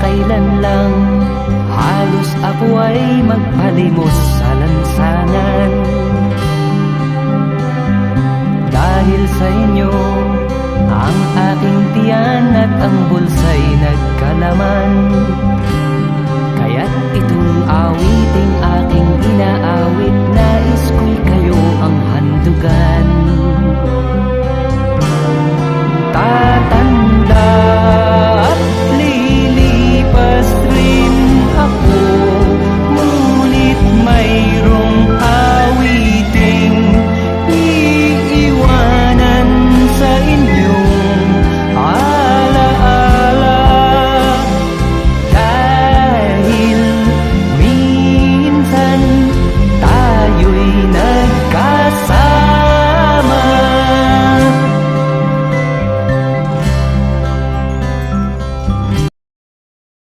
kailan lang. Halos ako ay magpalimos sa lansangan. Dahil sa inyo, ang aking tiyan at ang bulsa'y